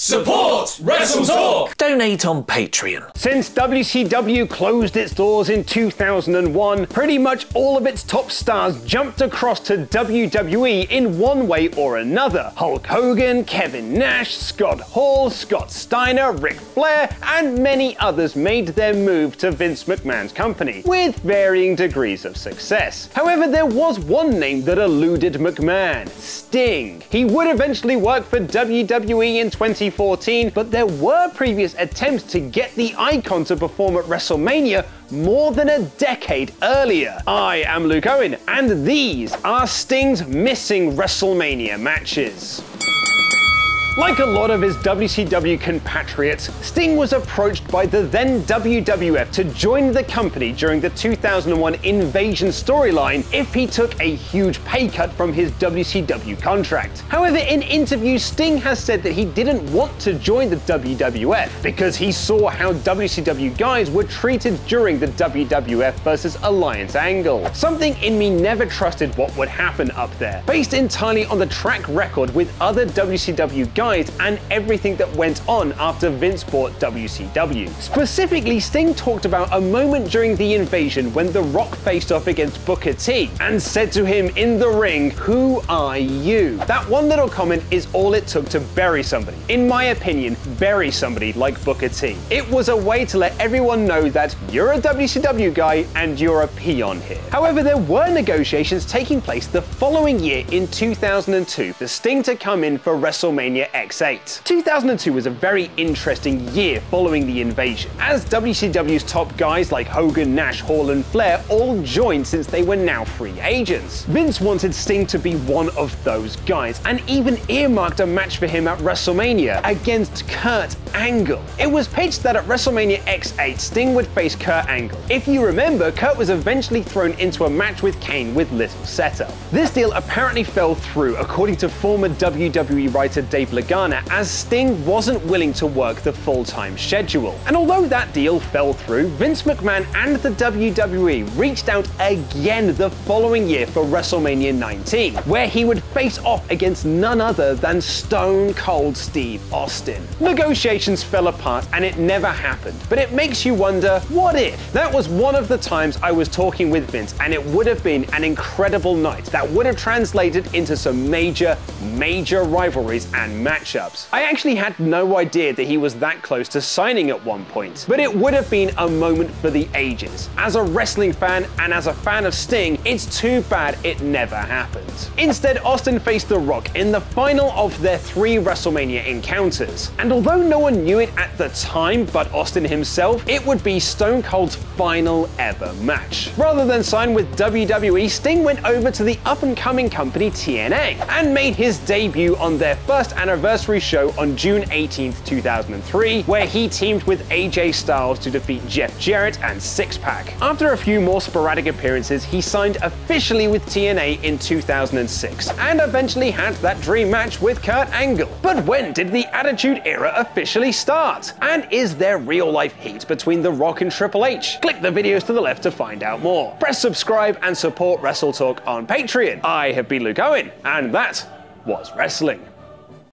Support WrestleTalk! Donate on Patreon. Since WCW closed its doors in 2001, pretty much all of its top stars jumped across to WWE in one way or another. Hulk Hogan, Kevin Nash, Scott Hall, Scott Steiner, Ric Flair, and many others made their move to Vince McMahon's company, with varying degrees of success. However, there was one name that eluded McMahon: Sting. He would eventually work for WWE in 2014, but there were previous attempts to get the icon to perform at WrestleMania more than a decade earlier. I am Luke Owen, and these are Sting's missing WrestleMania matches. Like a lot of his WCW compatriots, Sting was approached by the then WWF to join the company during the 2001 Invasion storyline if he took a huge pay cut from his WCW contract. However, in interviews, Sting has said that he didn't want to join the WWF because he saw how WCW guys were treated during the WWF versus Alliance angle. Something in me never trusted what would happen up there, based entirely on the track record with other WCW guys and everything that went on after Vince bought WCW. Specifically, Sting talked about a moment during the Invasion when The Rock faced off against Booker T and said to him in the ring, "Who are you?" That one little comment is all it took to bury somebody. In my opinion, bury somebody like Booker T. It was a way to let everyone know that you're a WCW guy and you're a peon here. However, there were negotiations taking place the following year in 2002 for Sting to come in for WrestleMania X8. 2002 was a very interesting year following the Invasion, as WCW's top guys like Hogan, Nash, Hall, and Flair all joined since they were now free agents. Vince wanted Sting to be one of those guys, and even earmarked a match for him at WrestleMania against Kurt Angle. It was pitched that at WrestleMania X8, Sting would face Kurt Angle. If you remember, Kurt was eventually thrown into a match with Kane with little setup. This deal apparently fell through, according to former WWE writer Dave Lagana, as Sting wasn't willing to work the full-time schedule. And although that deal fell through, Vince McMahon and the WWE reached out again the following year for WrestleMania 19, where he would face off against none other than Stone Cold Steve Austin. Negotiations fell apart and it never happened, but it makes you wonder, what if? That was one of the times I was talking with Vince, and it would have been an incredible night that would have translated into some major rivalries and matchups. I actually had no idea that he was that close to signing at one point, but it would have been a moment for the ages. As a wrestling fan and as a fan of Sting, it's too bad it never happened. Instead, Austin faced The Rock in the final of their 3 WrestleMania encounters, and although no one knew it at the time but Austin himself, it would be Stone Cold's final ever match. Rather than sign with WWE, Sting went over to the up-and-coming company TNA and made his debut on their first anniversary show on June 18, 2003, where he teamed with AJ Styles to defeat Jeff Jarrett and Six Pack. After a few more sporadic appearances, he signed officially with TNA in 2006, and eventually had that dream match with Kurt Angle. But when did the Attitude Era officially start? And is there real-life heat between The Rock and Triple H? Click the videos to the left to find out more. Press subscribe and support WrestleTalk on Patreon. I have been Luke Owen, and that was wrestling.